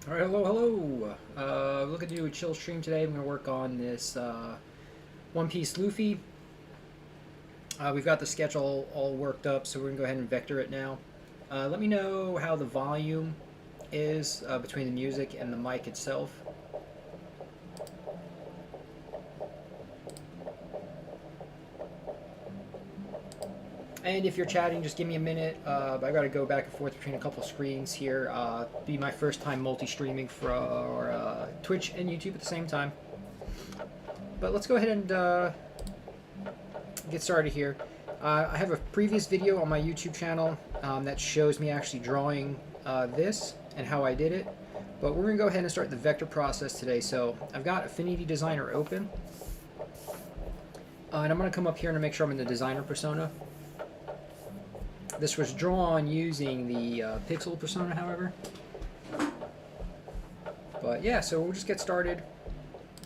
Alright, hello. Looking to do a chill stream today. I'm going to work on this One Piece Luffy. We've got the sketch all worked up, so we're going to go ahead and vector it now. Let me know how the volume is between the music and the mic itself. And if you're chatting, just give me a minute. I've got to go back and forth between a couple of screens here. Be my first time multi-streaming for Twitch and YouTube at the same time. But let's go ahead and get started here. I have a previous video on my YouTube channel that shows me actually drawing this and how I did it. But we're going to go ahead and start the vector process today. So I've got Affinity Designer open. And I'm going to come up here and make sure I'm in the designer persona. This was drawn using the pixel persona, however. But yeah, so we'll just get started.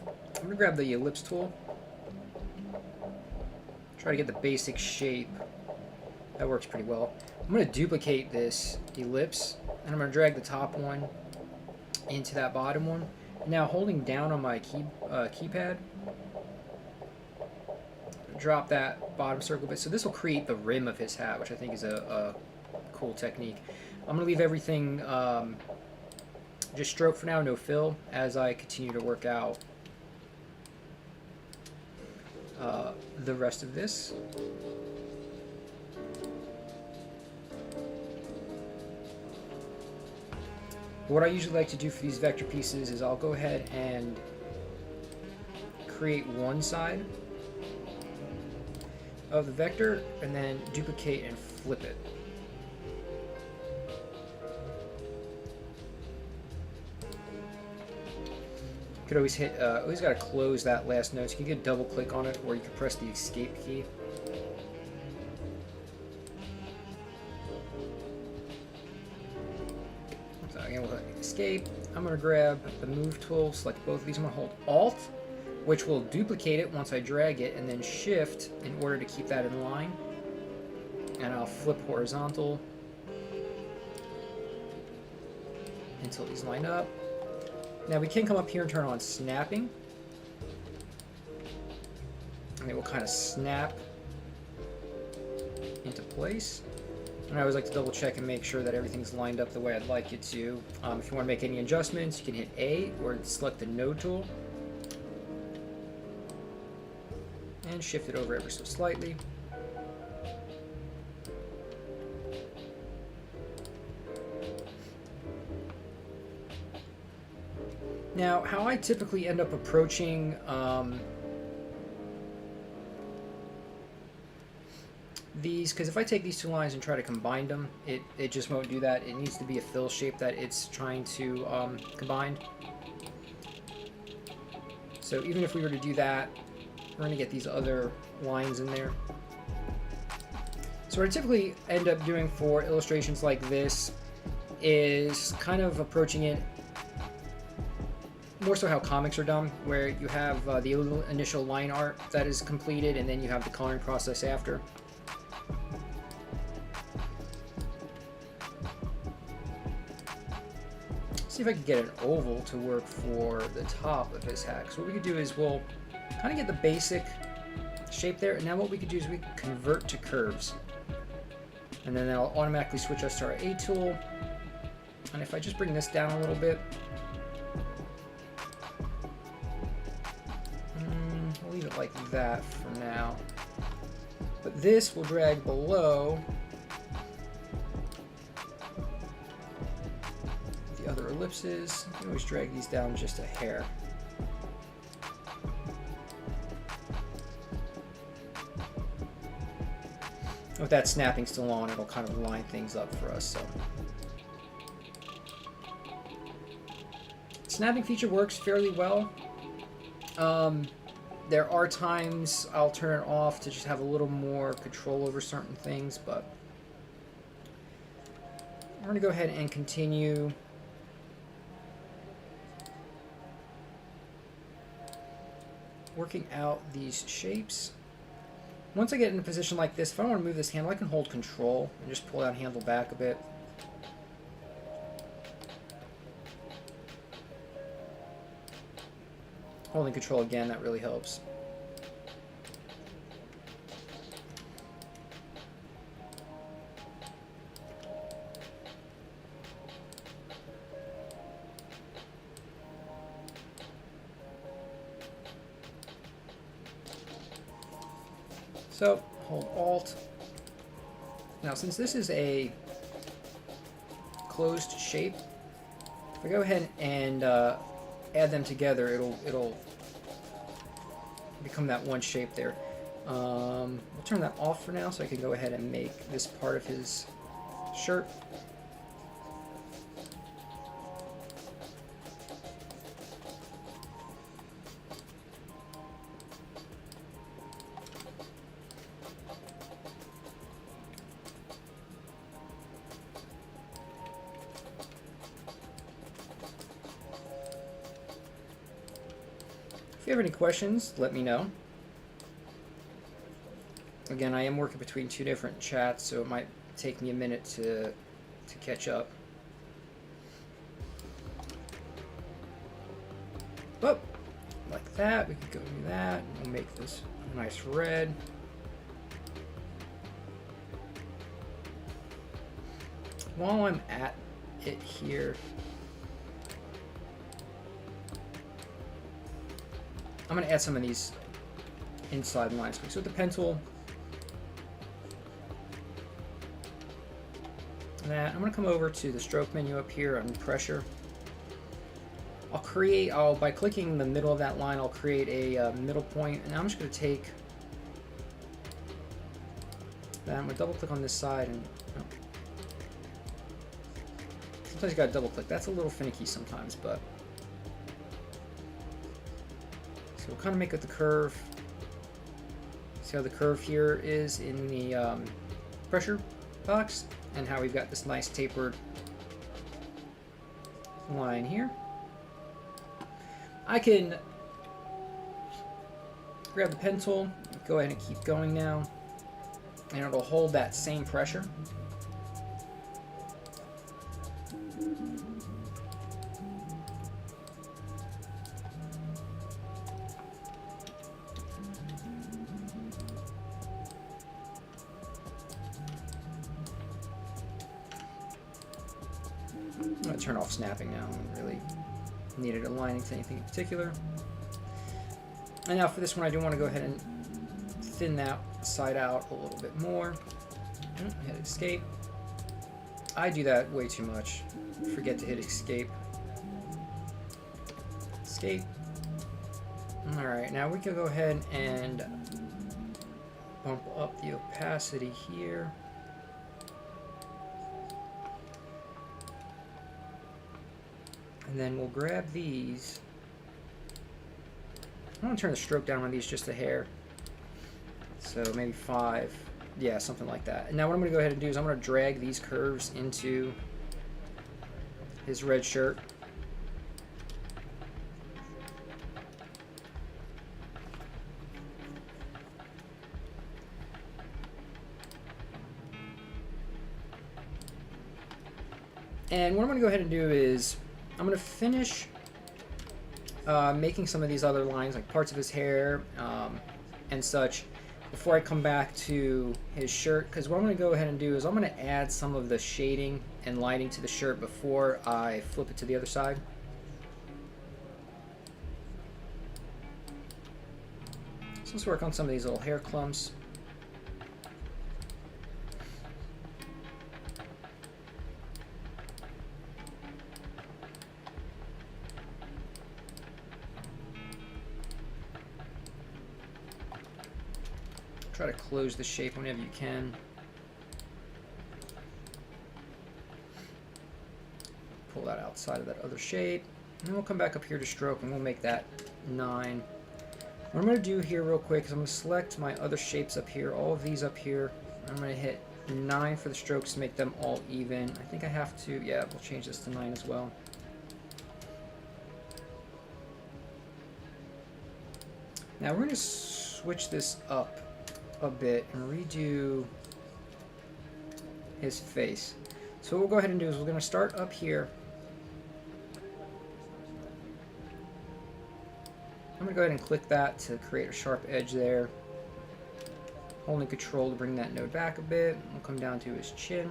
I'm going to grab the ellipse tool. Try to get the basic shape. That works pretty well. I'm going to duplicate this ellipse, and I'm going to drag the top one into that bottom one. Now, holding down on my keypad, drop that bottom circle bit. So this will create the rim of his hat, which I think is a cool technique. I'm going to leave everything just stroke for now, no fill, as I continue to work out the rest of this. What I usually like to do for these vector pieces is I'll go ahead and create one side of the vector and then duplicate and flip it. You could always hit, always got to close that last note. So you can get double click on it, or you can press the escape key. So again, we'll hit escape. I'm going to grab the move tool, select both of these. I'm going to hold Alt, which will duplicate it once I drag it, and then Shift in order to keep that in line. And I'll flip horizontal until these line up. Now we can come up here and turn on snapping, and it will kind of snap into place. And I always like to double check and make sure that everything's lined up the way I'd like it to. If you want to make any adjustments, you can hit A or select the node tool and shift it over ever so slightly. Now, how I typically end up approaching these, because if I take these two lines and try to combine them, it just won't do that. It needs to be a fill shape that it's trying to combine. So even if we were to do that, we're going to get these other lines in there. So what I typically end up doing for illustrations like this is kind of approaching it more so how comics are done, where you have the initial line art that is completed, and then you have the coloring process after. See if I can get an oval to work for the top of his hat. So what we could do is we'll kind of get the basic shape there, and now what we could do is we can convert to curves. And then that'll automatically switch us to our A tool. And if I just bring this down a little bit, we'll leave it like that for now. But this will drag below the other ellipses. You can always drag these down just a hair. With that snapping still on, it'll kind of line things up for us. So, snapping feature works fairly well. There are times I'll turn it off to just have a little more control over certain things, but we're going to go ahead and continue. Working out these shapes. Once I get in a position like this, if I want to move this handle, I can hold Control and just pull that handle back a bit. Holding control again, that really helps. So, hold Alt. Now, since this is a closed shape, if I go ahead and add them together, it'll become that one shape there. We'll turn that off for now, so I can go ahead and make this part of his shirt. If you have any questions, let me know. Again, I am working between two different chats, so it might take me a minute to catch up. Oh, like that. We could go do that. We'll make this a nice red. While I'm at it here, I'm going to add some of these inside lines. So with the pen tool, I'm going to come over to the stroke menu up here on pressure. By clicking the middle of that line, I'll create a middle point, and I'm just going to take that. I'm going to double click on this side, and sometimes you got to double click. That's a little finicky sometimes, but so we'll kind of make it the curve. See how the curve here is in the pressure box, and how we've got this nice tapered line here. I can grab the pen tool, go ahead and keep going now, and it'll hold that same pressure. I'm going to turn off snapping now. I don't really need it aligning to anything in particular. And now for this one, I do want to go ahead and thin that side out a little bit more. Hit escape. I do that way too much. Forget to hit escape. Escape. Alright, now we can go ahead and bump up the opacity here. And then we'll grab these. I'm going to turn the stroke down on these just a hair. So maybe 5. Yeah, something like that. And now what I'm going to go ahead and do is I'm going to drag these curves into his red shirt. And what I'm going to go ahead and do is I'm going to finish making some of these other lines, like parts of his hair and such, before I come back to his shirt. Because what I'm going to go ahead and do is I'm going to add some of the shading and lighting to the shirt before I flip it to the other side. So let's work on some of these little hair clumps. Try to close the shape whenever you can. Pull that outside of that other shape. And then we'll come back up here to stroke and we'll make that 9. What I'm going to do here real quick is I'm going to select my other shapes up here, all of these up here. I'm going to hit 9 for the strokes to make them all even. I think I have to, yeah, we'll change this to 9 as well. Now we're going to switch this up a bit and redo his face. So what we'll go ahead and do is we're going to start up here I'm going to go ahead and click that to create a sharp edge there. Holding Control to bring that node back a bit. We'll come down to his chin.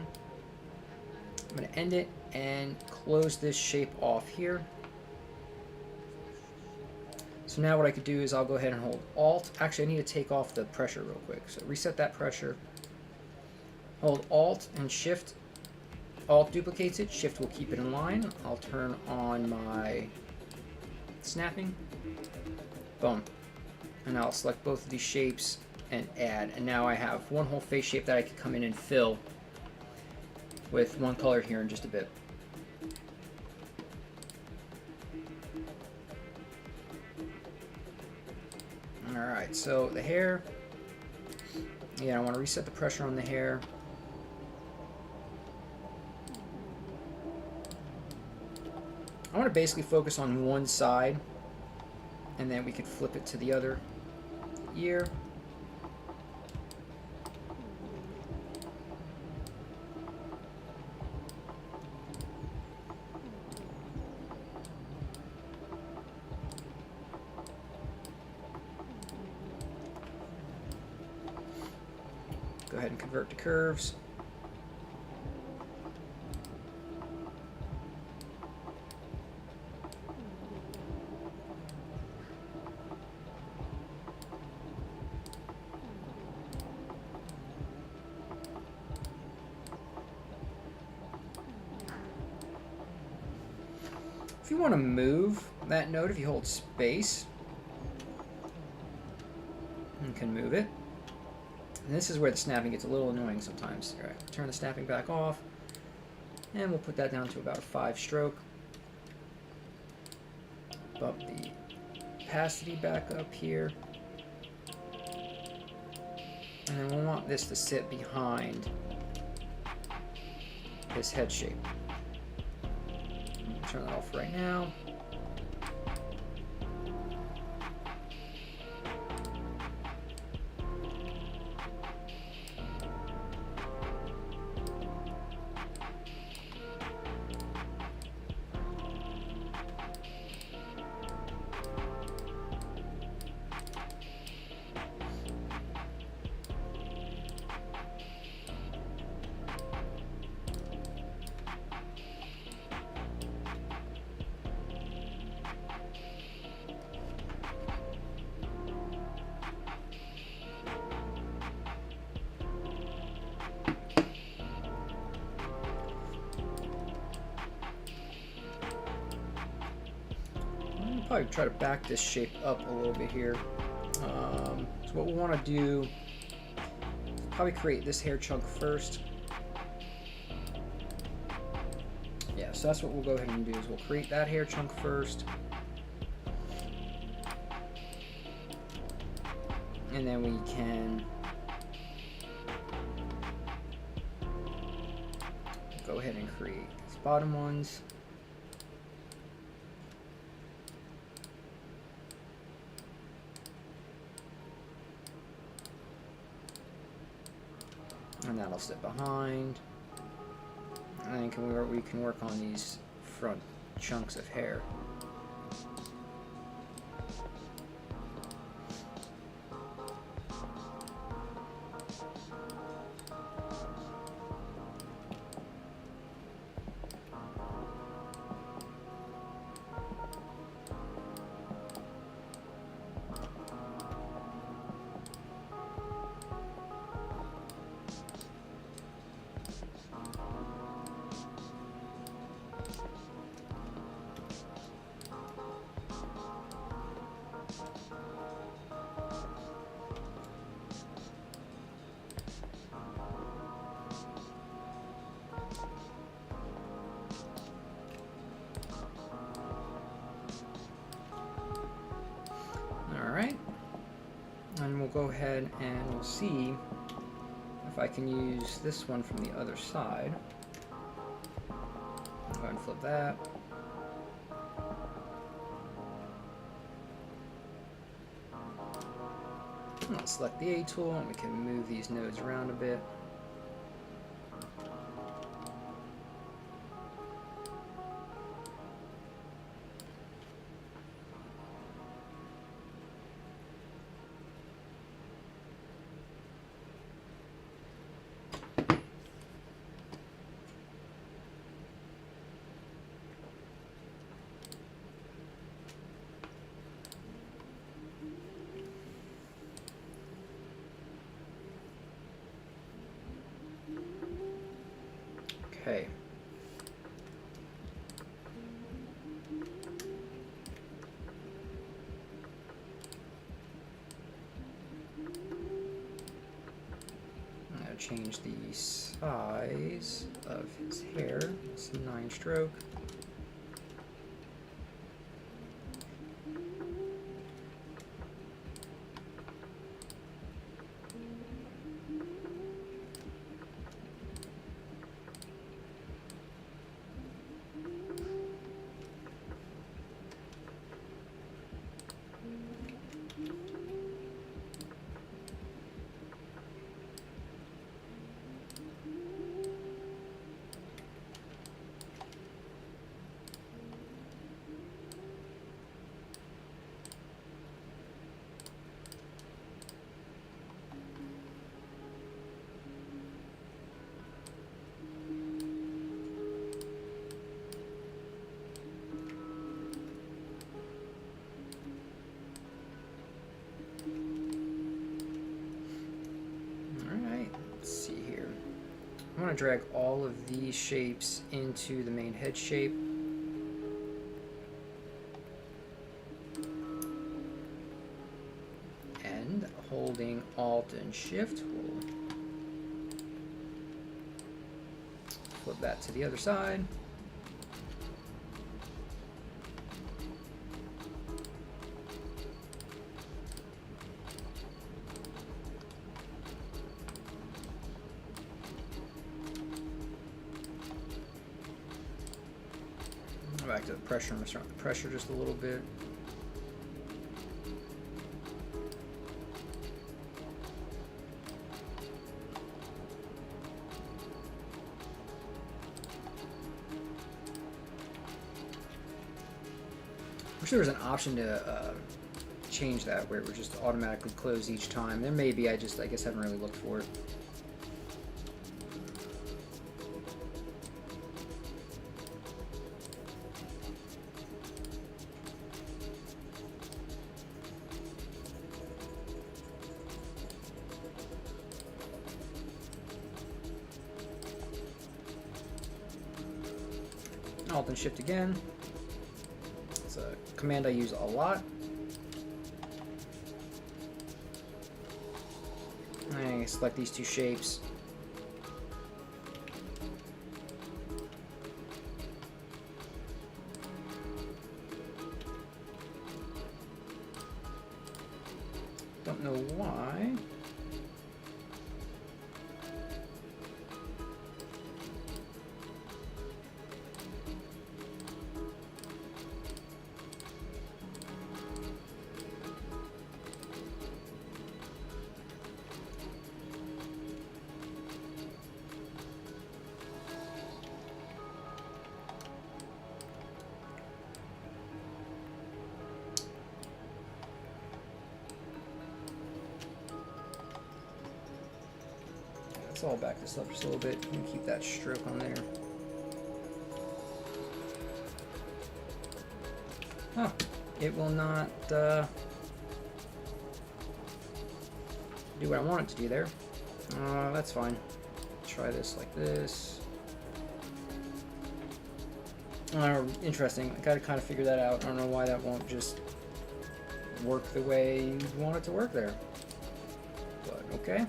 I'm going to end it and close this shape off here. So now what I could do is I'll go ahead and hold Alt. Actually, I need to take off the pressure real quick. So reset that pressure. Hold Alt and Shift. Alt duplicates it. Shift will keep it in line. I'll turn on my snapping. Boom. And I'll select both of these shapes and add. And now I have one whole face shape that I can come in and fill with one color here in just a bit. Alright, so the hair. Yeah, I want to reset the pressure on the hair. I want to basically focus on one side, and then we could flip it to the other ear. Go ahead and convert to curves. If you want to move that node, if you hold space, you can move it. And this is where the snapping gets a little annoying sometimes. All right, turn the snapping back off, and we'll put that down to about a 5-stroke. Bump the opacity back up here. And then we'll want this to sit behind this head shape. Turn that off right now. Probably try to back this shape up a little bit here. So what we want to do, probably create this hair chunk first. Yeah, so that's what we'll go ahead and do, is we'll create that hair chunk first. And then we can go ahead and create these bottom ones. And that'll sit behind. And then we can work on these front chunks of hair. Alright, and we'll go ahead and we'll see if I can use this one from the other side. Go ahead and flip that. And I'll select the A tool and we can move these nodes around a bit. change the size of his hair. It's 9 stroke. I'm going to drag all of these shapes into the main head shape. And holding Alt and Shift, we'll flip that to the other side. Back to the pressure. I'm going to start with the pressure just a little bit. Wish there was an option to change that where it would just automatically close each time. There may be, I guess haven't really looked for it. Alt and Shift again. It's a command I use a lot. I select these two shapes. Don't know why. Let's all back this up just a little bit and keep that stroke on there. Huh. It will not do what I want it to do there. That's fine. Try this like this. Interesting. I gotta kind of figure that out. I don't know why that won't just work the way you want it to work there. But okay.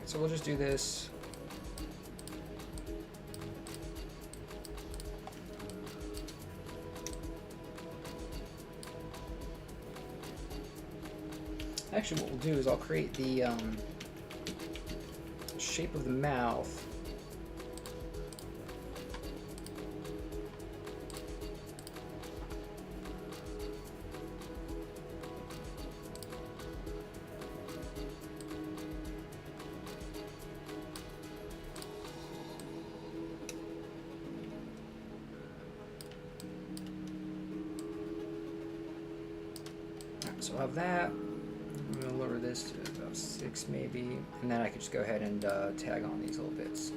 So we'll just do this. Actually, what we'll do is I'll create the shape of the mouth. So I'll have that. I'm going to lower this to about 6 maybe, and then I could just go ahead and tag on these little bits.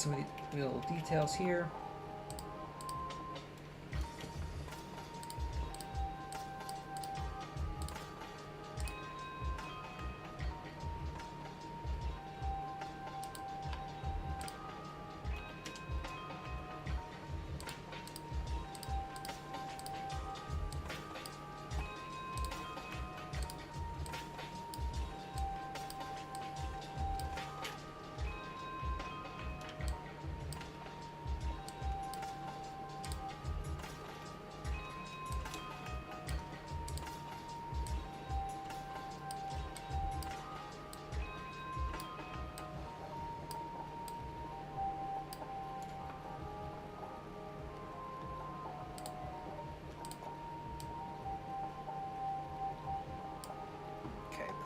some of the little details here.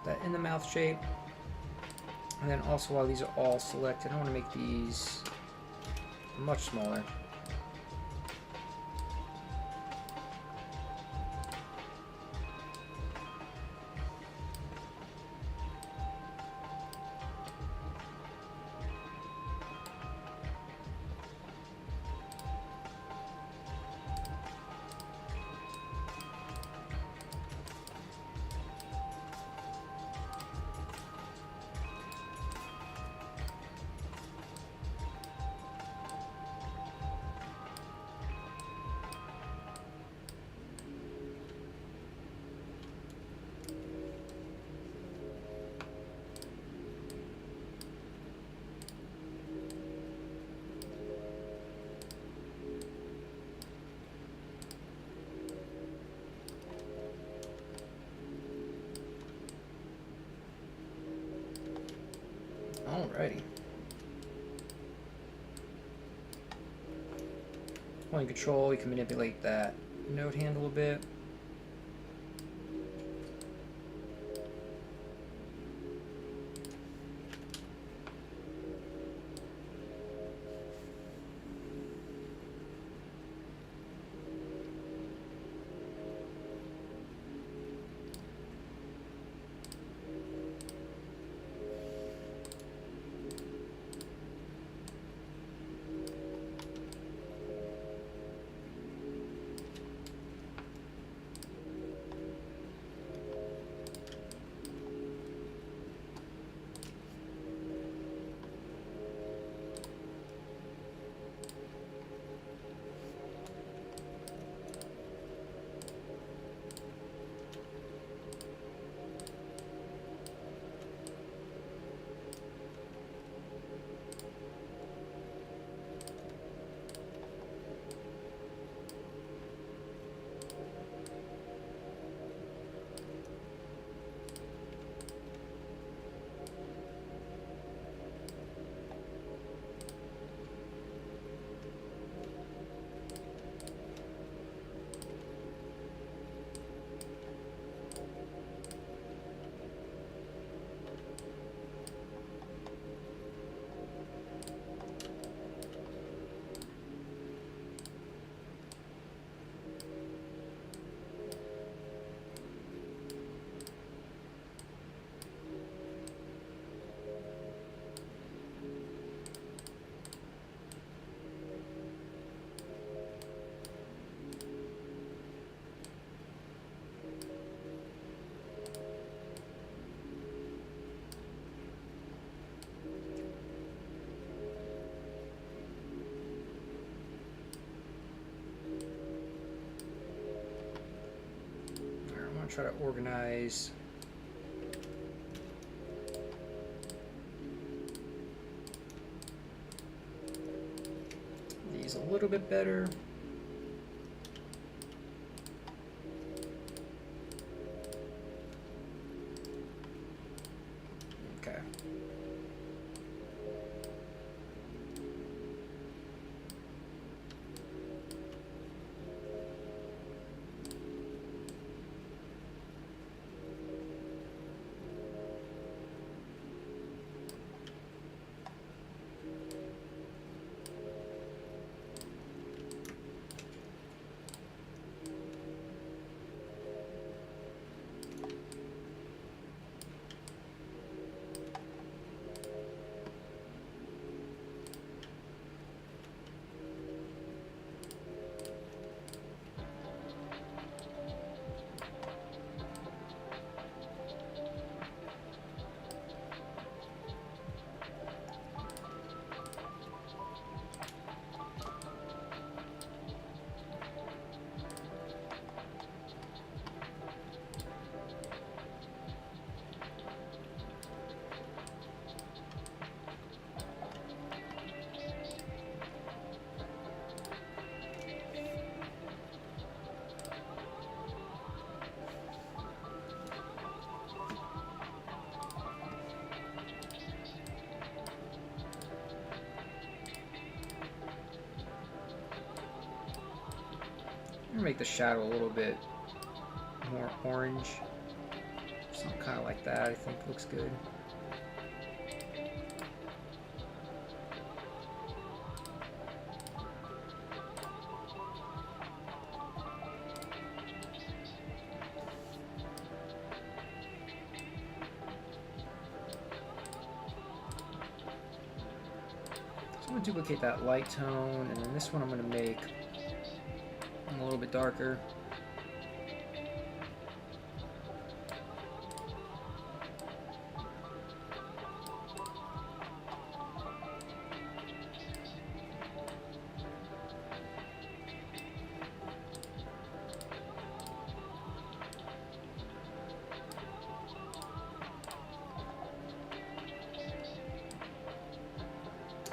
That in the mouth shape. And then also, while these are all selected, I want to make these much smaller. Alrighty. Point control, you can manipulate that node handle a bit. Try to organize these a little bit better. Okay. make the shadow a little bit more orange. Something kind of like that, I think looks good. So I'm going to duplicate that light tone, and then this one I'm going to make a little bit darker.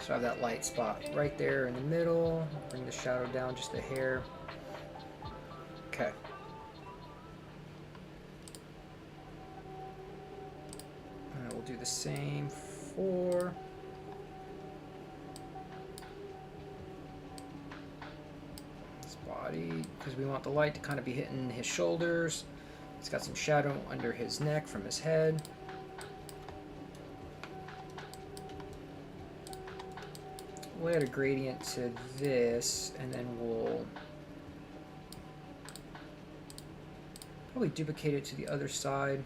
So I have that light spot right there in the middle. Bring the shadow down just a hair. Okay. And we'll do the same for his body, because we want the light to kind of be hitting his shoulders. It's got some shadow under his neck from his head. We'll add a gradient to this, and then we'll probably duplicate it to the other side.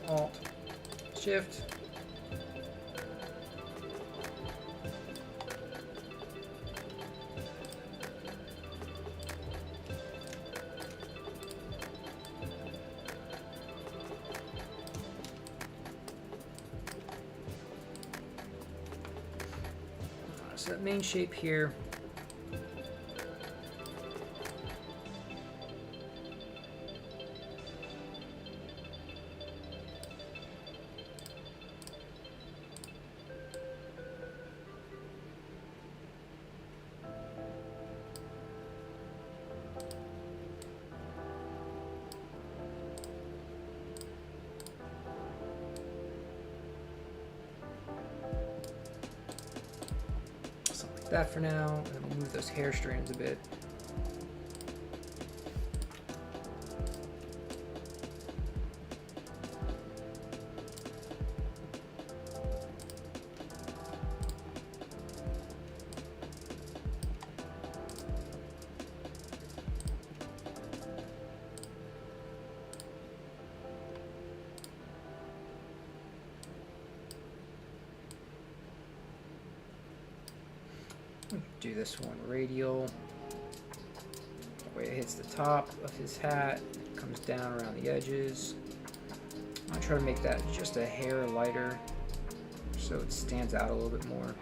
Alt, Shift. So that main shape here, that for now, and then we'll move those hair strands a bit. Do this one radial. That way it hits the top of his hat, comes down around the edges. I'll try to make that just a hair lighter so it stands out a little bit more.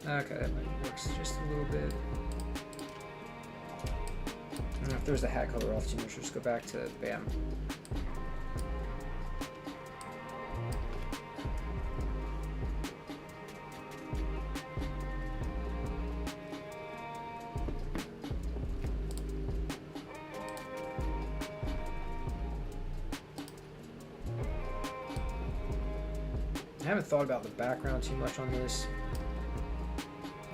Okay, that works just a little bit. And if there's the hat color off too much, just go back to bam. I haven't thought about the background too much on this.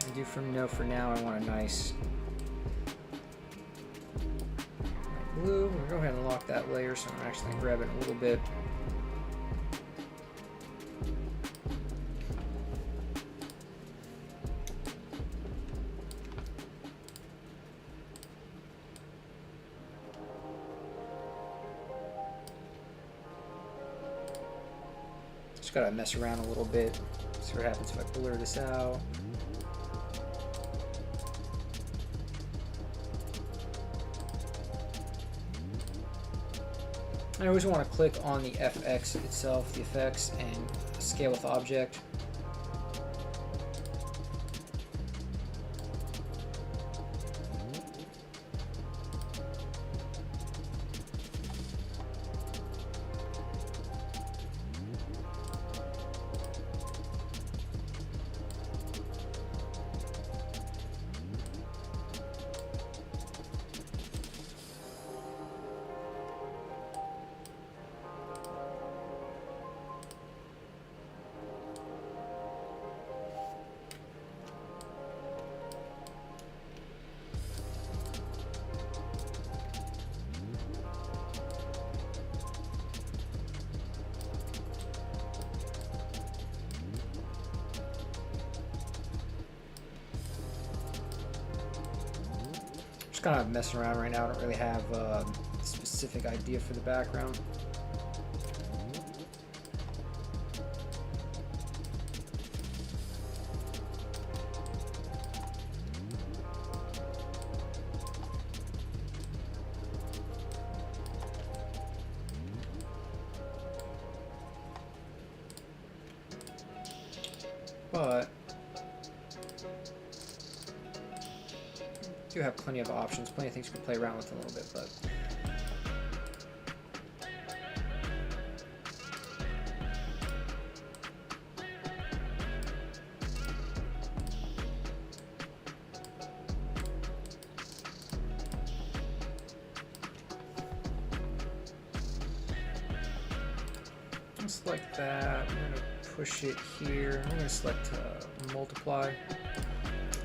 I do for now I want a nice light blue. We'll go ahead and lock that layer so I'm actually grabbing a little bit. Gotta mess around a little bit, see what happens if I blur this out. I always want to click on the FX itself, the effects, and scale with object. kind of messing around right now. I don't really have a specific idea for the background. But do have plenty of options, plenty of things you can play around with a little bit, but just like that. I'm going to push it here. I'm going to select multiply,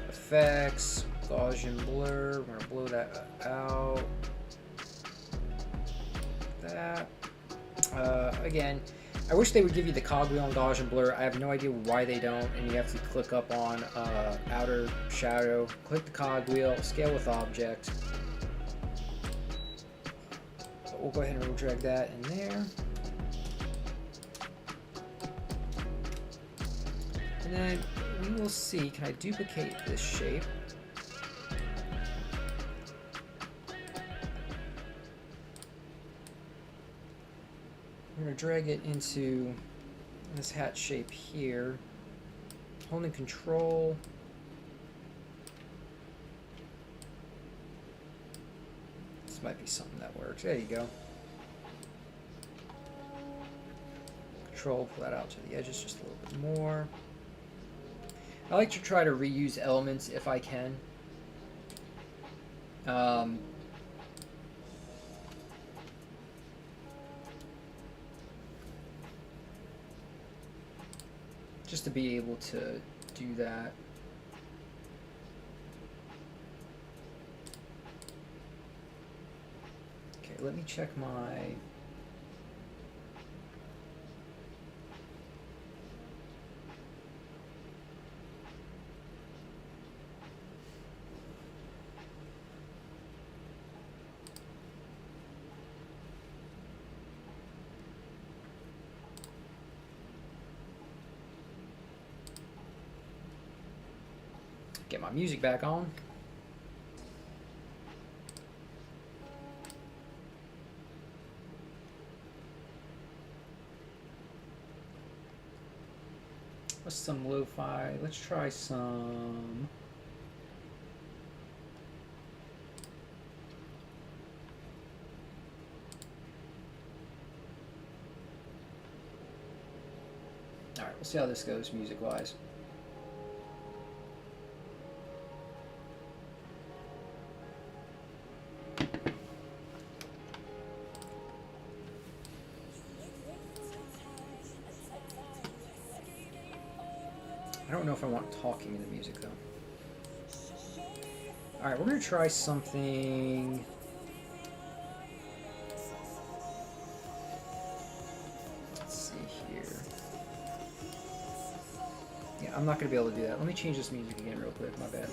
effects, Gaussian blur. We're going to blow that out. That. Again, I wish they would give you the cogwheel and Gaussian blur. I have no idea why they don't, and you have to click up on outer shadow, click the cogwheel, scale with object. But we'll go ahead and we'll drag that in there. And then we will see, can I duplicate this shape? I'm going to drag it into this hat shape here, holding control. This might be something that works. There you go. Control, pull that out to the edges just a little bit more. I like to try to reuse elements if I can. Just to be able to do that. Okay, let me check my... Get my music back on. What's some lo-fi? Let's try some. All right, we'll see how this goes music-wise. I don't know if I want talking in the music though. Alright, we're going to try something. Let's see here. Yeah, I'm not going to be able to do that. Let me change this music again real quick, my bad.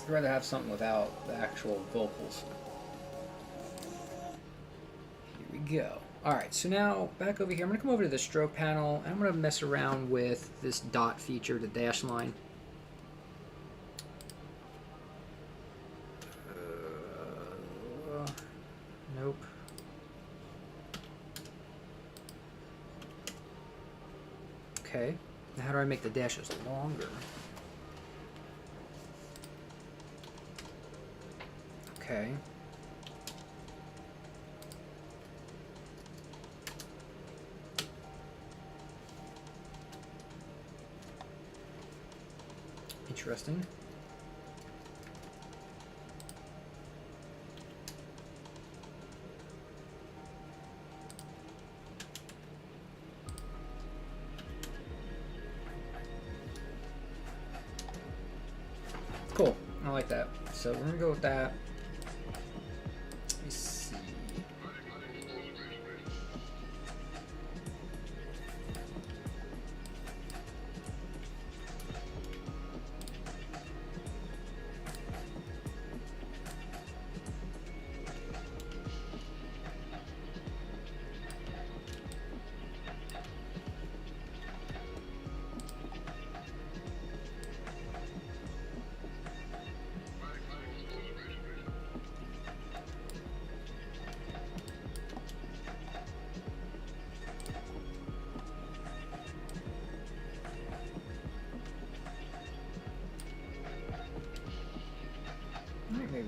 I'd rather have something without the actual vocals. Here we go. Alright, so now back over here, I'm going to come over to the stroke panel, and I'm going to mess around with this dot feature, the dash line. Nope. Okay, now how do I make the dashes longer? Okay. Interesting. Cool. I like that. So we're gonna go with that. Let me see.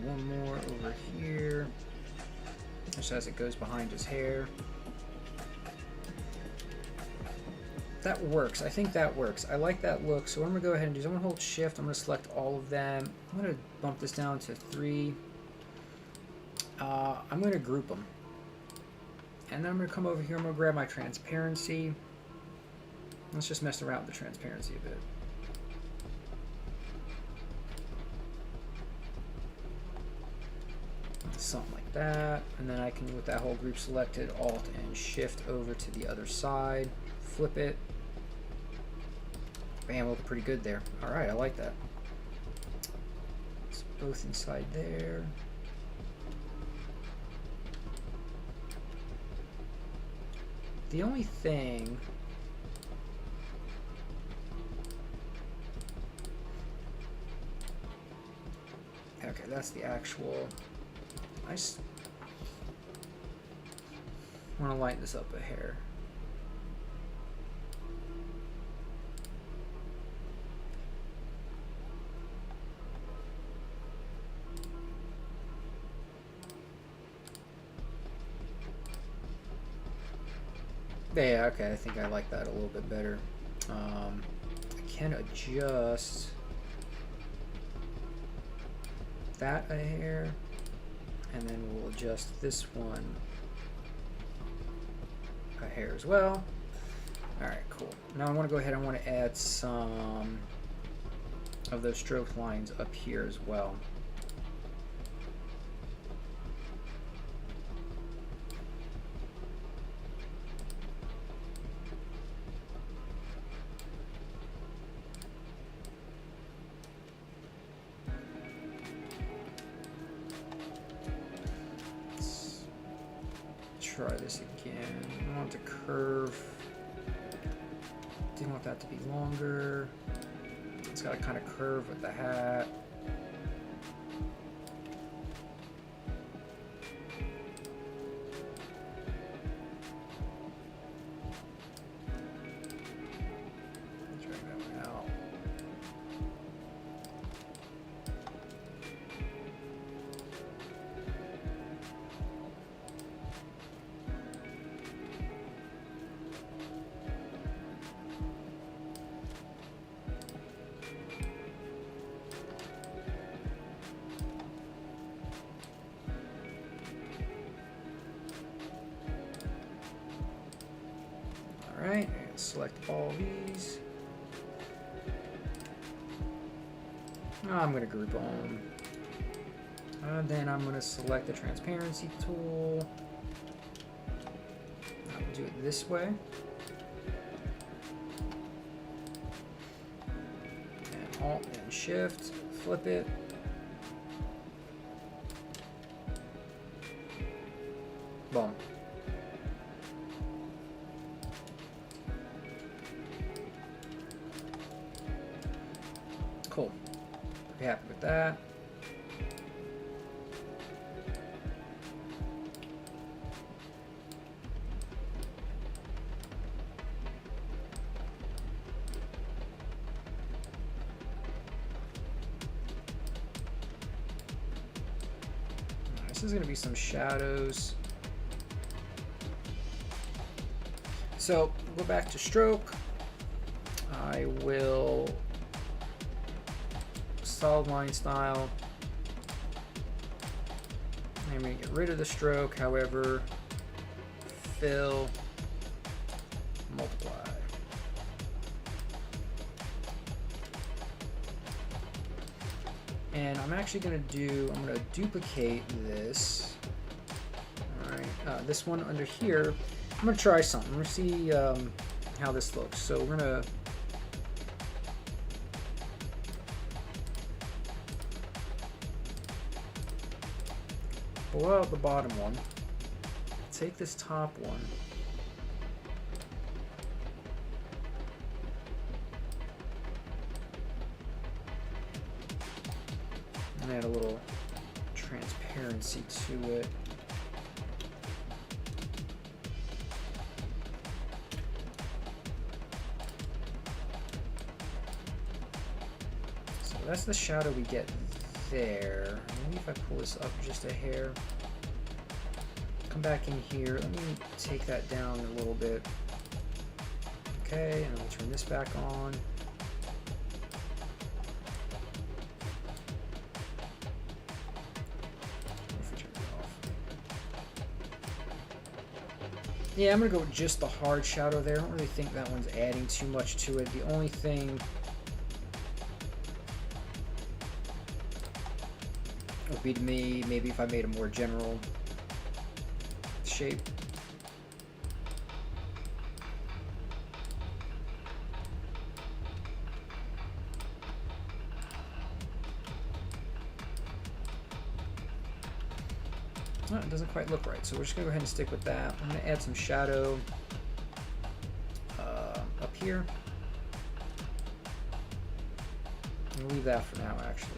one more over here, just as it goes behind his hair. That works. I think that works. I like that look. So what I'm going to go ahead and do is I'm going to hold shift. I'm going to select all of them. I'm going to bump this down to 3. I'm going to group them. And then I'm going to come over here. I'm going to grab my transparency. Let's just mess around with the transparency a bit. Something like that. And then I can, with that whole group selected, Alt and Shift over to the other side. Flip it. Bam, looking pretty good there. Alright, I like that. It's both inside there. The only thing... Okay, that's the actual... I just want to lighten this up a hair. Yeah, okay, I think I like that a little bit better. I can adjust that a hair, and then we'll adjust this one a hair as well. Alright, cool. Now I want to go ahead and I want to add some of those stroke lines up here as well. Try this again. I want the curve. Didn't want that to be longer. It's got a kind of curve with the hat. Try that one out. Alright, and select all these. I'm going to group them. And then I'm going to select the transparency tool. I'll do it this way. And Alt and Shift, flip it. Boom. Cool. Pretty happy with that. This is going to be some shadows. So go back to stroke. I will solid line style. I'm going to get rid of the stroke, however, fill, multiply. And I'm actually going to duplicate this. Alright, this one under here. I'm going to try something. We're going to see how this looks. So we're going to blow out the bottom one. Take this top one. And add a little transparency to it. So that's the shadow we get there. Maybe if I pull this up just a hair. Come back in here. Let me take that down a little bit. Okay, and I'll turn this back on. Yeah, I'm gonna go with just the hard shadow there. I don't really think that one's adding too much to it. The only thing would be to me, maybe if I made a more general shape. Oh, it doesn't quite look right, so we're just gonna go ahead and stick with that. I'm gonna add some shadow up here. I'll leave that for now, actually.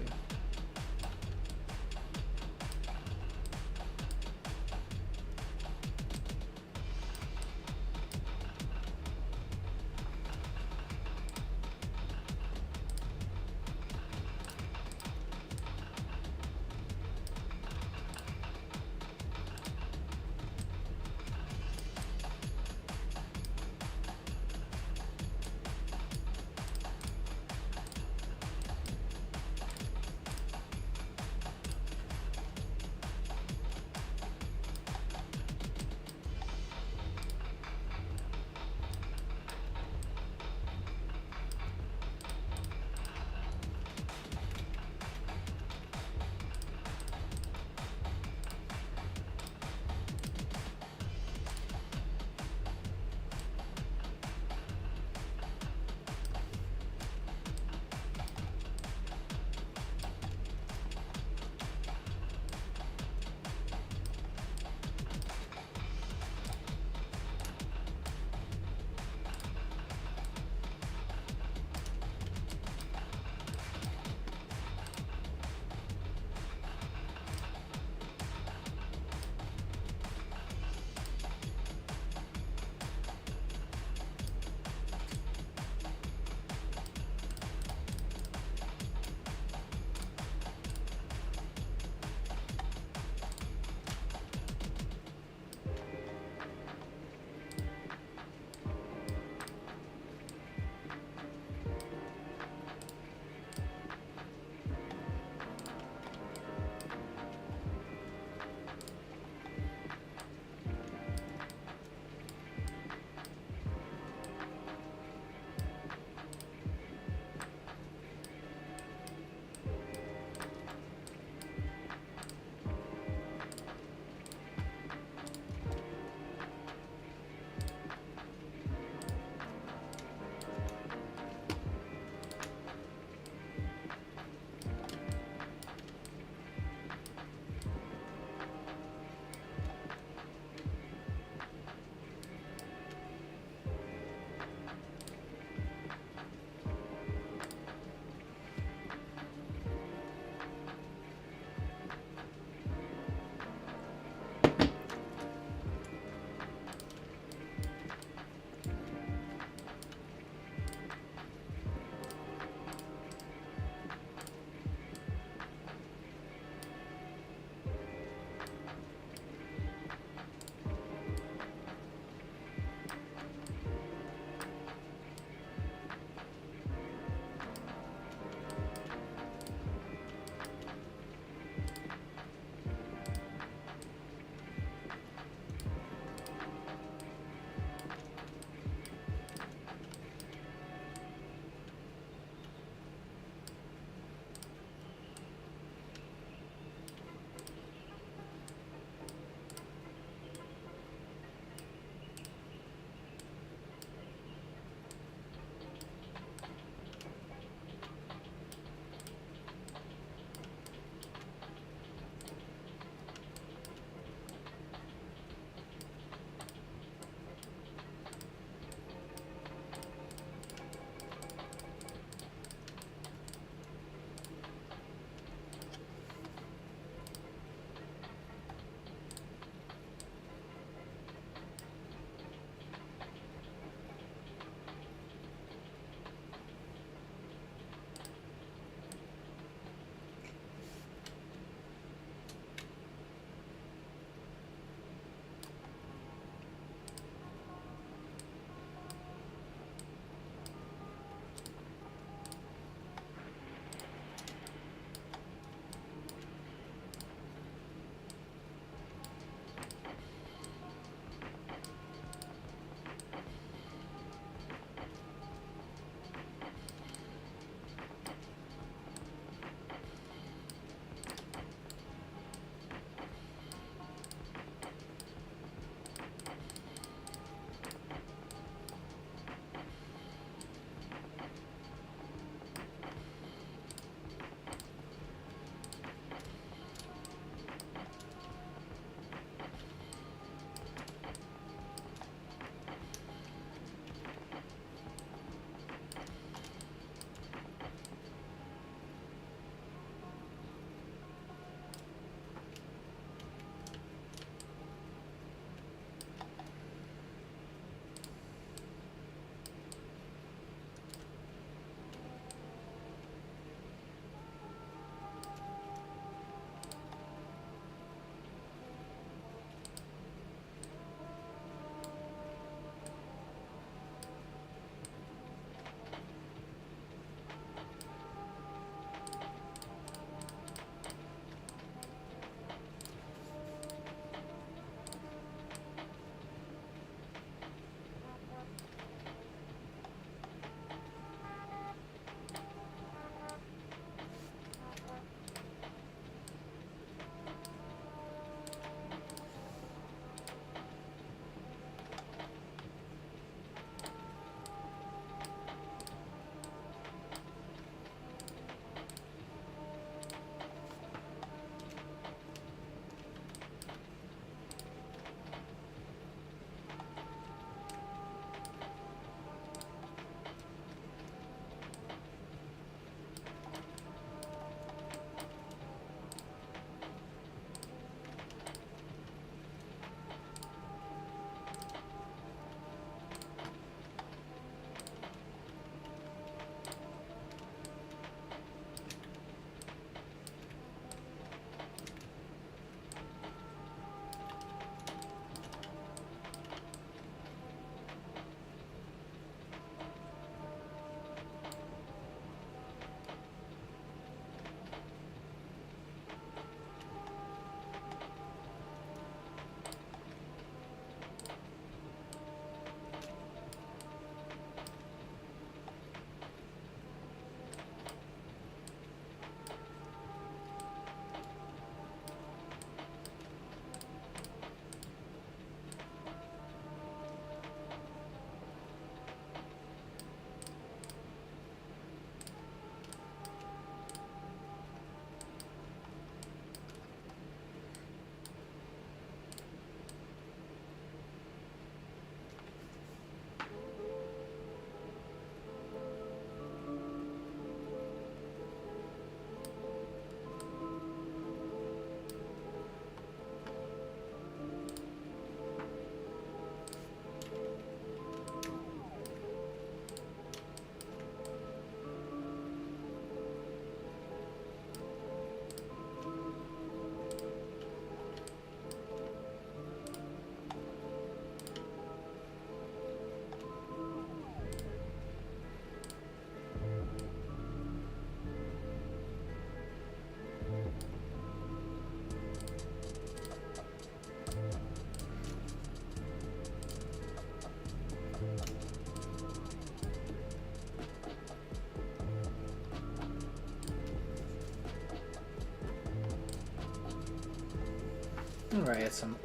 Alright, some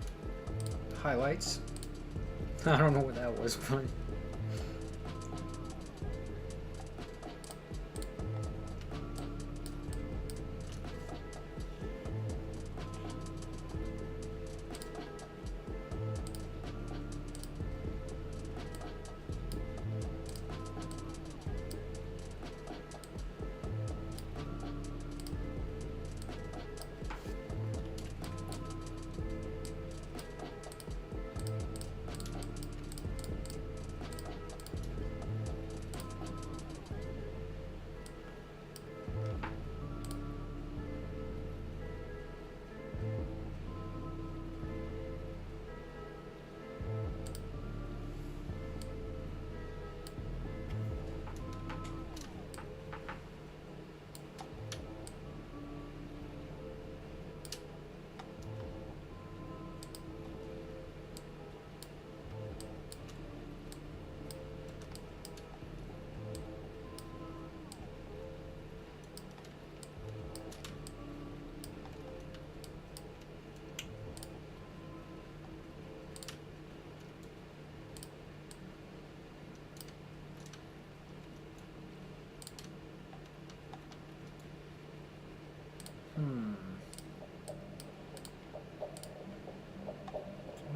highlights. I don't know what that was, but...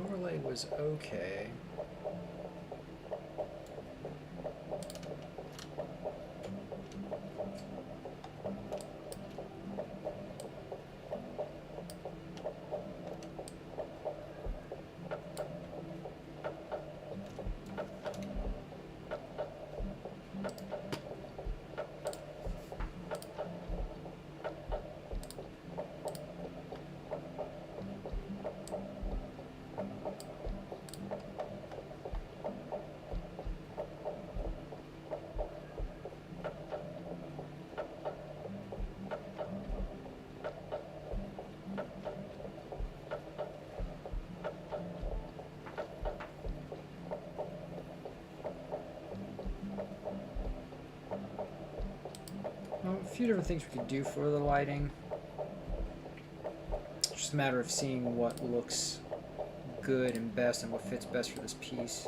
Overlay was okay. Well, a few different things we could do for the lighting. It's just a matter of seeing what looks good and best and what fits best for this piece.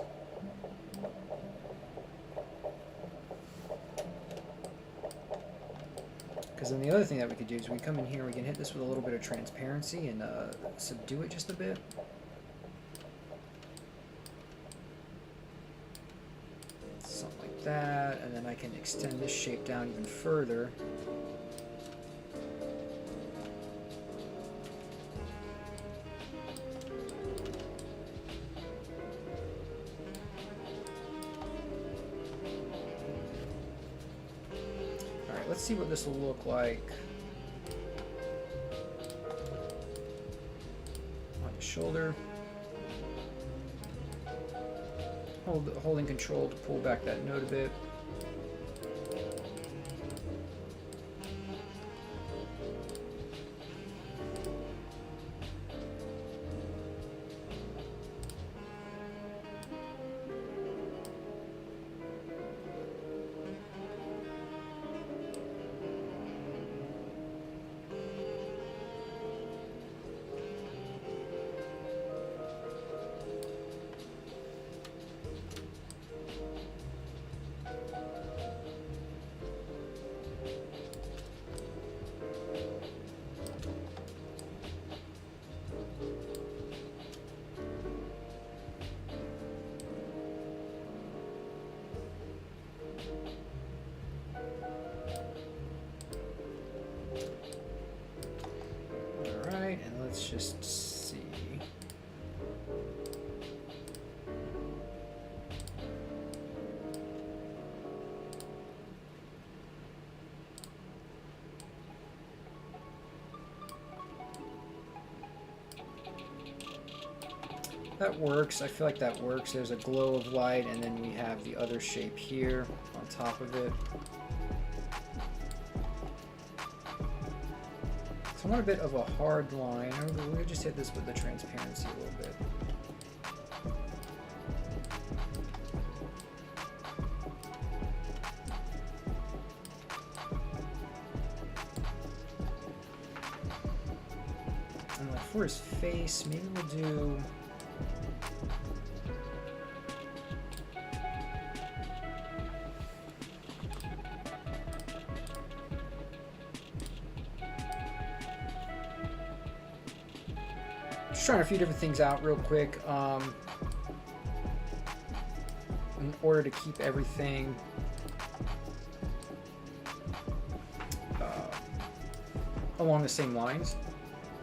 Because then the other thing that we could do is we come in here, we can hit this with a little bit of transparency and subdue it just a bit. Something like that, and then I can extend this shape down even further. Let's see what this will look like on the shoulder. Holding control to pull back that note a bit. Let's just see. That works. I feel like that works. There's a glow of light, and then we have the other shape here on top of it. So I want a bit of a hard line. We're going to just hit this with the transparency a little bit. And for his face, maybe we'll do... Just trying a few different things out real quick. In order to keep everything along the same lines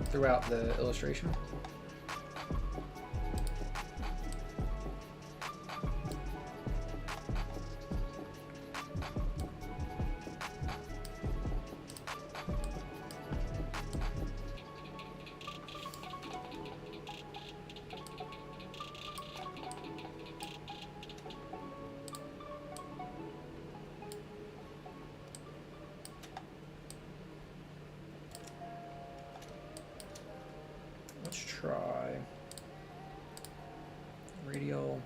throughout the illustration. Let's try radial.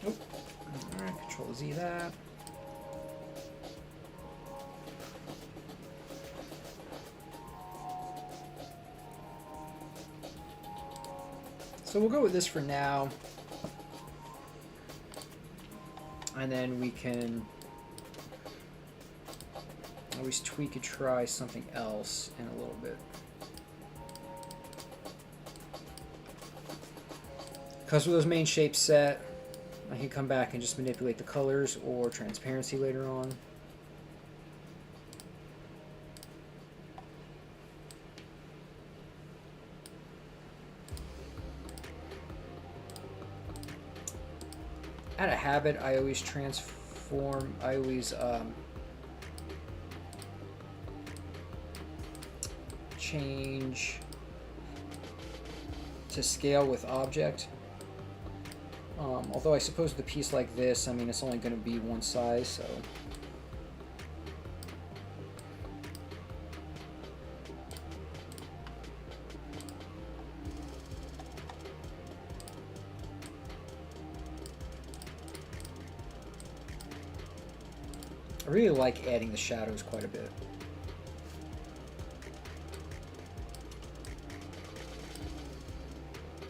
Nope. Alright, Control Z that. So we'll go with this for now. And then we can always tweak and try something else in a little bit. Because with those main shapes set, I can come back and just manipulate the colors or transparency later on. Out of habit, I always transform, I always change to scale with object. Although I suppose with a piece like this, I mean, it's only going to be one size, so. I really like adding the shadows quite a bit.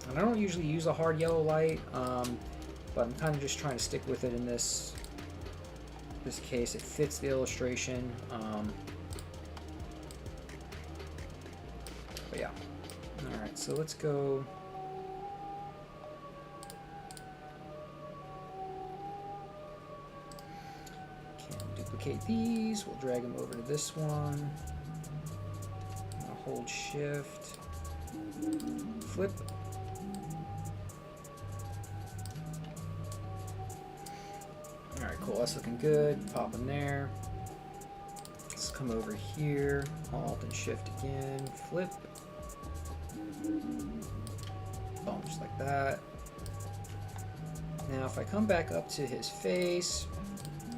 And I don't usually use a hard yellow light, but I'm kind of just trying to stick with it in this case. It fits the illustration. But yeah. Alright, so let's go. Duplicate these. We'll drag them over to this one. I'll hold Shift. Flip. Alright, cool. That's looking good. Pop them there. Let's come over here. Alt and Shift again. Flip. Boom, just like that. Now, if I come back up to his face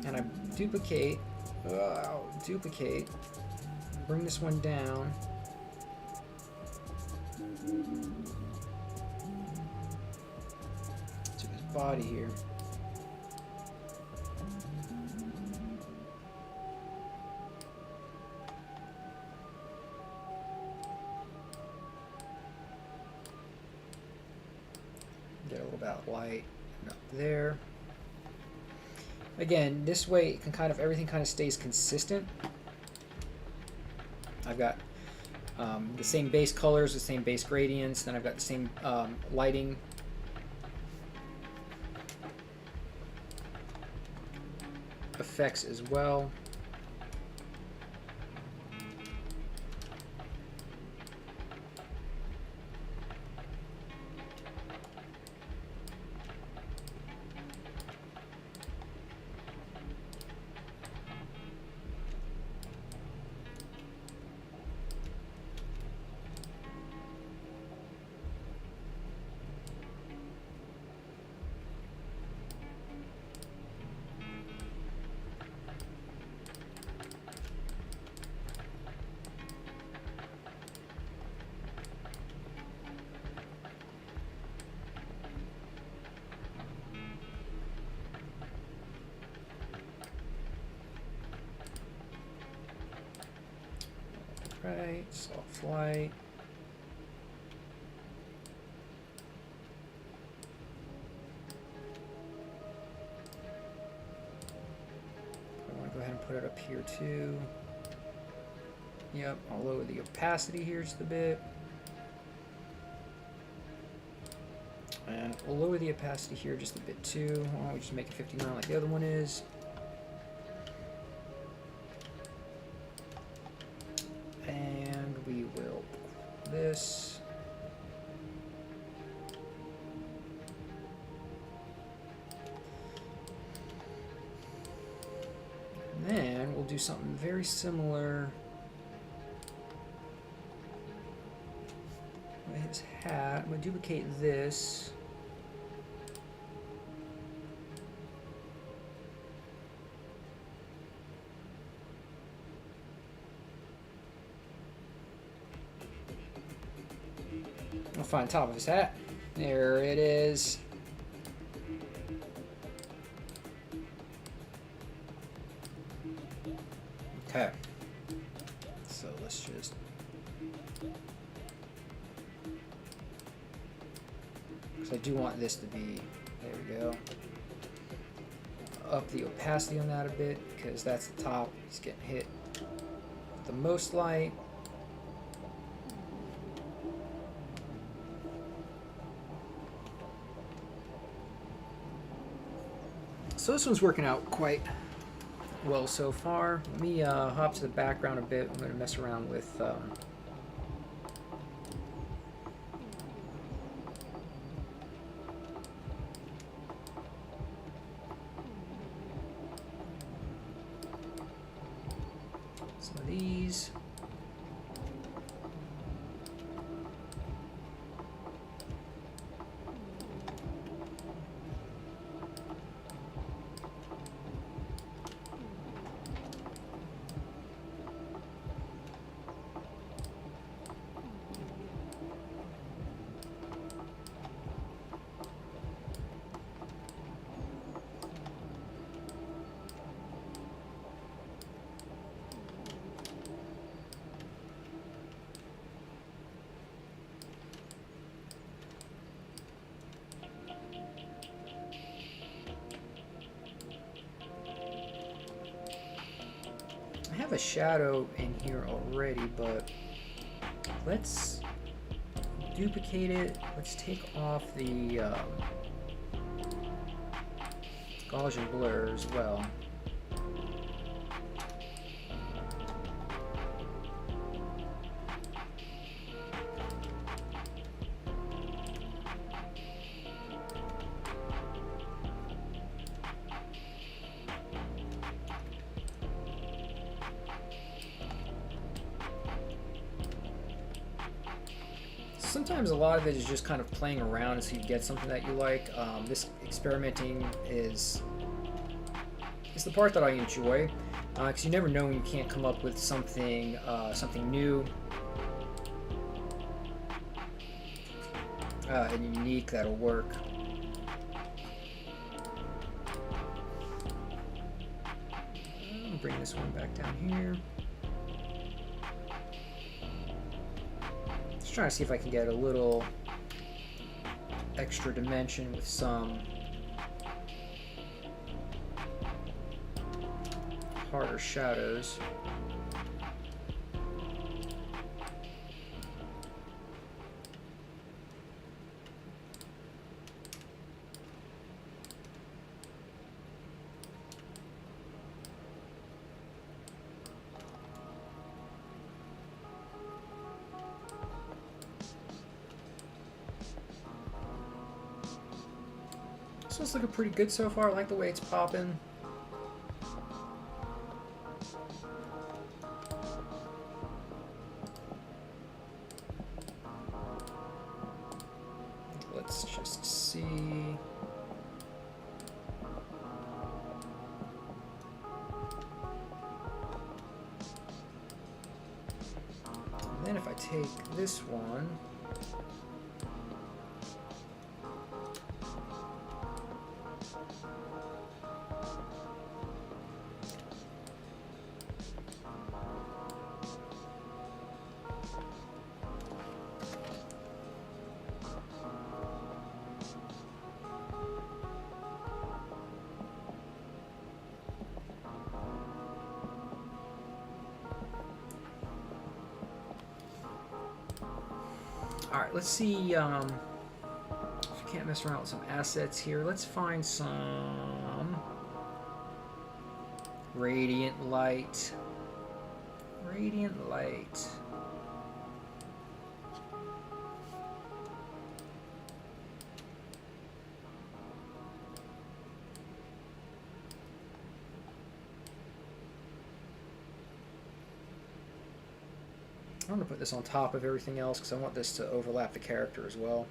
and I duplicate, bring this one down. To his body here. Get a little bit of light up there. Again, this way it can kind of, everything kind of stays consistent. I've got the same base colors, the same base gradients, then I've got the same lighting. Effects as well. Right, soft light. I want to go ahead and put it up here too. Yep, I'll lower the opacity here just a bit. And we'll lower the opacity here just a bit too. Why don't we just make it 59 like the other one is. And we will this. And then we'll do something very similar with his hat. I'm going to duplicate this. I'll find the top of his hat. There it is. Okay. So let's just... because I do want this to be... there we go. Up the opacity on that a bit, because that's the top. It's getting hit with the most light. So this one's working out quite well so far. Let me hop to the background a bit. I'm going to mess around with some of these. I have a shadow in here already, but let's duplicate it. Let's take off the Gaussian blur as well. Sometimes a lot of it is just kind of playing around until you get something that you like. This experimenting is the part that I enjoy, because you never know when you can't come up with something something new and unique that'll work. I'll bring this one back down here. Trying to see if I can get a little extra dimension with some harder shadows. This one's looking pretty good so far. I like the way it's popping. Let's just see. And then if I take this one, right, let's see. If we can't mess around with some assets here, let's find some radiant light. Radiant light. I'm going to put this on top of everything else because I want this to overlap the character as well.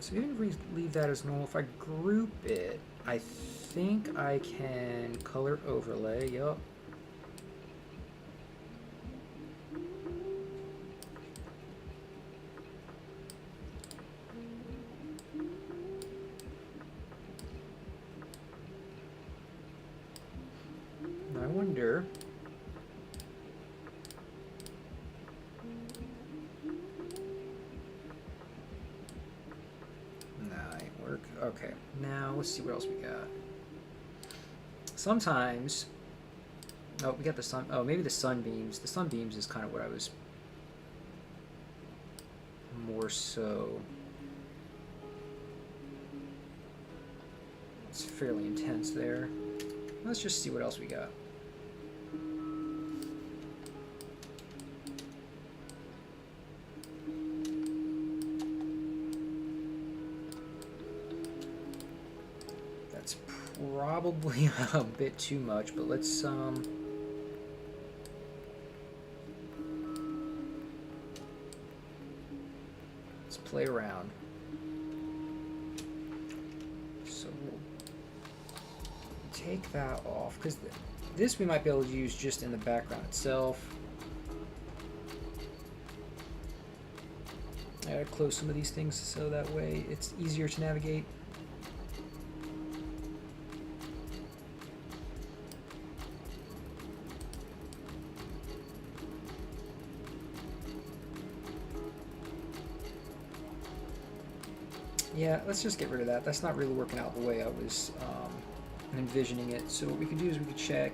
So even if we leave that as normal, if I group it, I think I can color overlay, yup. I wonder... Okay, now let's see what else we got. Sometimes, oh, we got the sun. Oh, maybe the sunbeams. The sunbeams is kind of what I was more so. It's fairly intense there. Let's just see what else we got. Probably a bit too much, but let's play around. So we'll take that off because this we might be able to use just in the background itself. I gotta close some of these things so that way it's easier to navigate. Yeah, let's just get rid of that. That's not really working out the way I was envisioning it. So what we could do is we could check.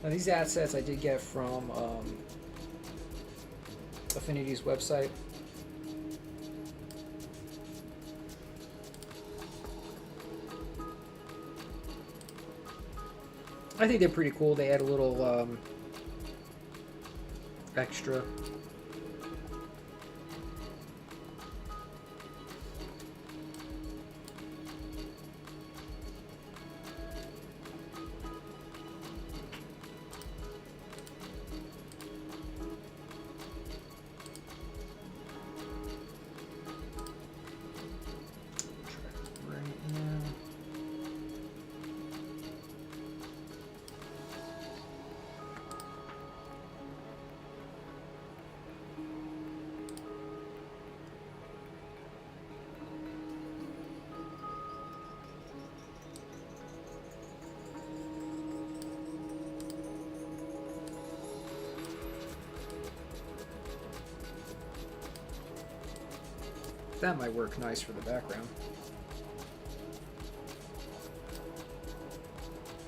Now these assets I did get from Affinity's website. I think they're pretty cool. They add a little extra. That might work nice for the background.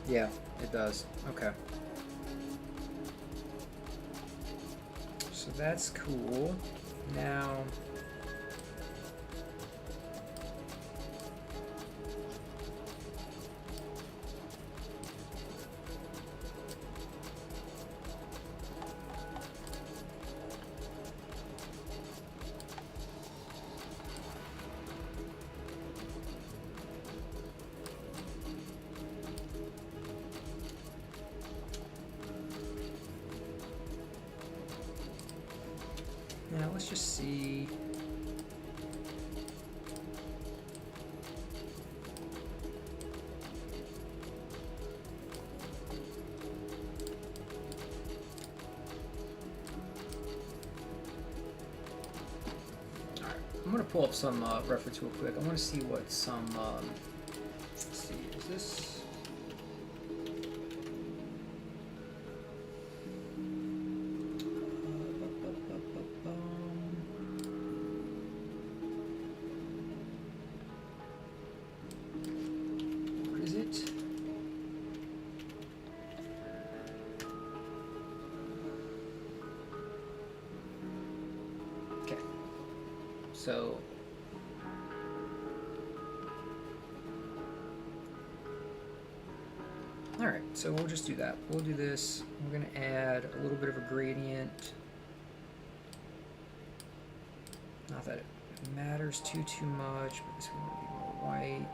Yeah, it does. Okay. So that's cool. Now... let's just see. Alright, I'm going to pull up some reference real quick. I want to see what some, let's see, is this? So, alright, so we'll just do that. We'll do this. We're going to add a little bit of a gradient. Not that it matters too much, but this one will be more white.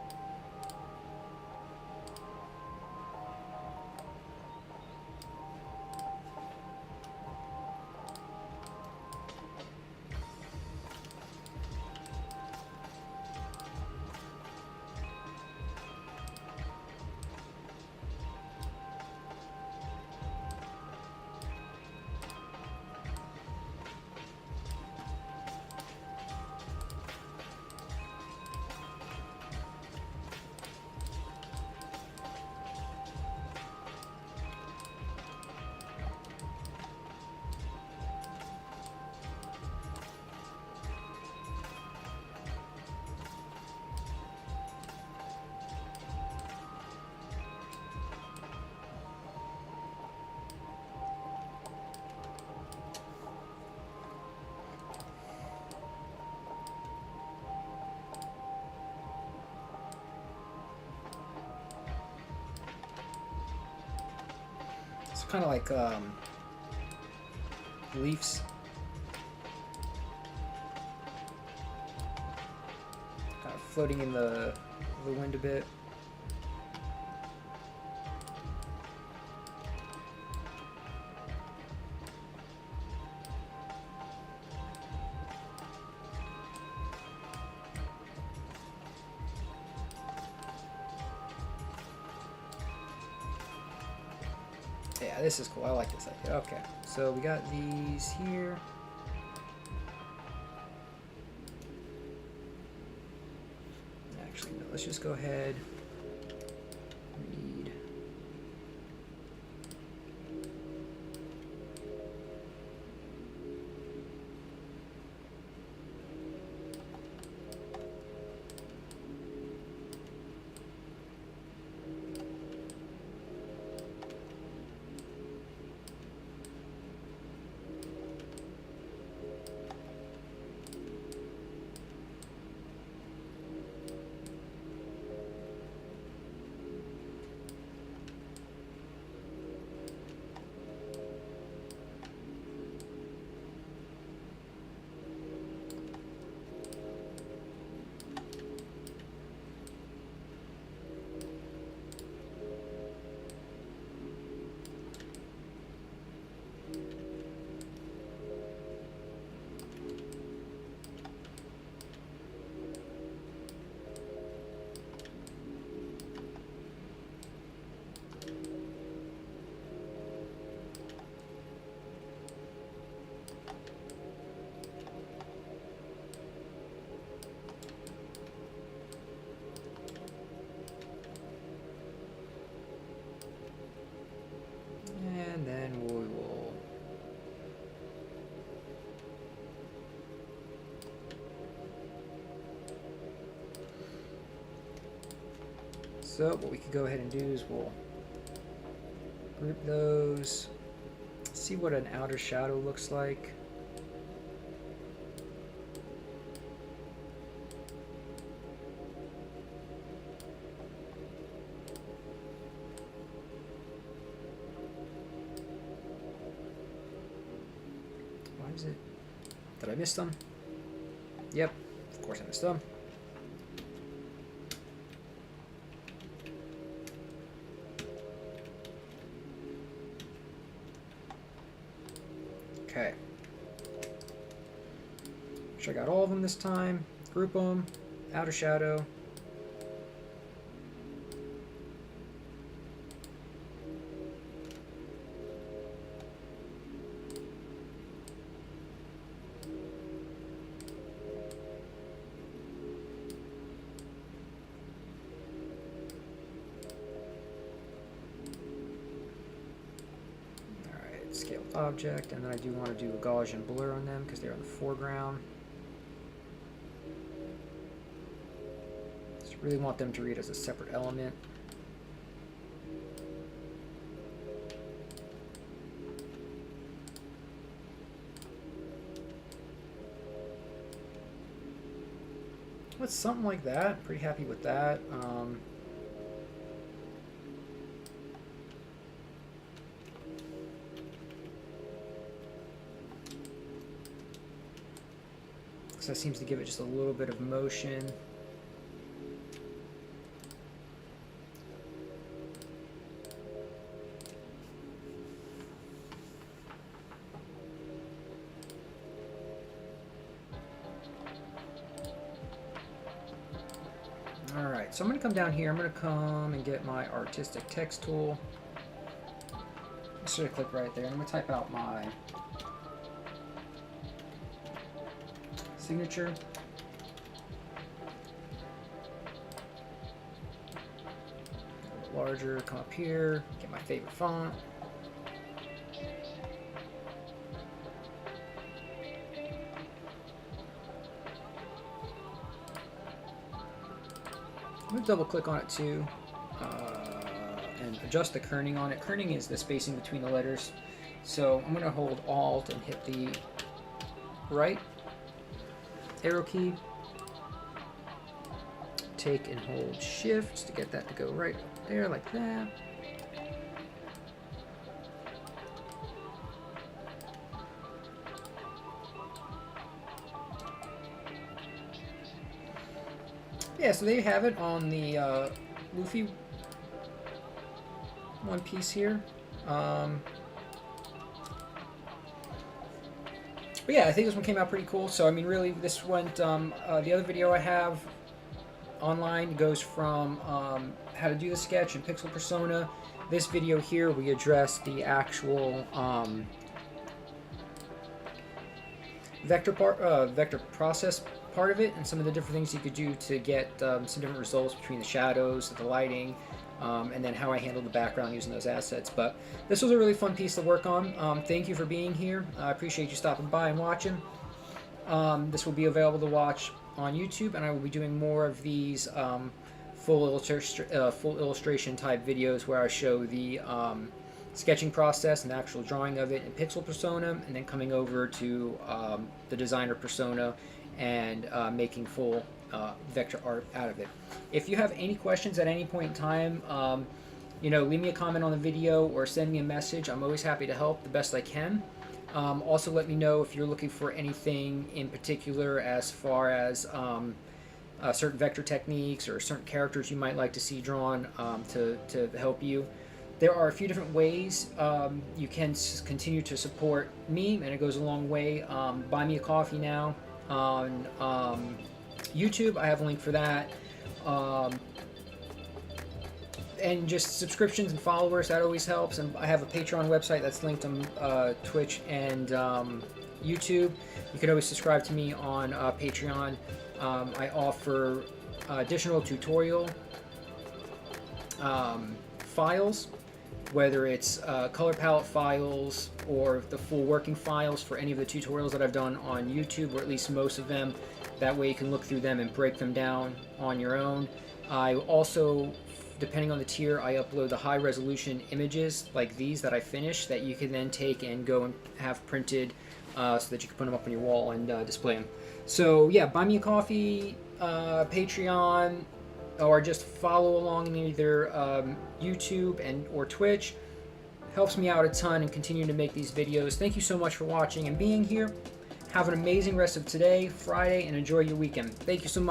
It's kind of like leaves. Kind of floating in the wind a bit. Yeah, this is cool. I like this idea. Okay, so we got these here. Actually, no, let's just go ahead. Read. And then we will so what we could go ahead and do is we'll group those, see what an outer shadow looks like. Why is it? Did I miss them? Yep, of course I missed them. Okay. sure I got all of them this time. Group them, outer shadow. Scale object, and then I do want to do a Gaussian blur on them because they're in the foreground. Just really want them to read as a separate element. With something like that, pretty happy with that. That seems to give it just a little bit of motion. Alright, so I'm going to come down here. I'm going to come and get my artistic text tool. Just click right there. I'm going to type out my signature. Larger, come up here, get my favorite font. I'm going to double click on it too and adjust the kerning on it. Kerning is the spacing between the letters. So I'm going to hold Alt and hit the right arrow key, take and hold Shift to get that to go right there like that. Yeah, so there you have it on the Luffy one piece here. But yeah, I think this one came out pretty cool. So I mean, really, this went. The other video I have online goes from how to do the sketch in Pixel Persona. This video here, we address the actual vector process part of it, and some of the different things you could do to get some different results between the shadows, the lighting, and then how I handle the background using those assets. But this was a really fun piece to work on. Thank you for being here. I appreciate you stopping by and watching. This will be available to watch on YouTube, and I will be doing more of these full illustration type videos where I show the sketching process and the actual drawing of it in Pixel Persona, and then coming over to the designer persona and making full vector art out of it. If you have any questions at any point in time, you know, leave me a comment on the video or send me a message. I'm always happy to help the best I can. Also, let me know if you're looking for anything in particular as far as certain vector techniques or certain characters you might like to see drawn to help you. There are a few different ways you can continue to support me, and it goes a long way. Buy me a coffee now on YouTube. I have a link for that. And just subscriptions and followers, that always helps. And I have a Patreon website that's linked on Twitch and YouTube. You can always subscribe to me on Patreon. I offer additional tutorial files, whether it's color palette files or the full working files for any of the tutorials that I've done on YouTube, or at least most of them. That way you can look through them and break them down on your own. I also, depending on the tier, I upload the high resolution images like these that I finish that you can then take and go and have printed so that you can put them up on your wall and display them. So yeah, buy me a coffee, Patreon, or just follow along in either YouTube or Twitch. Helps me out a ton and continue to make these videos. Thank you so much for watching and being here. Have an amazing rest of today, Friday, and enjoy your weekend. Thank you so much.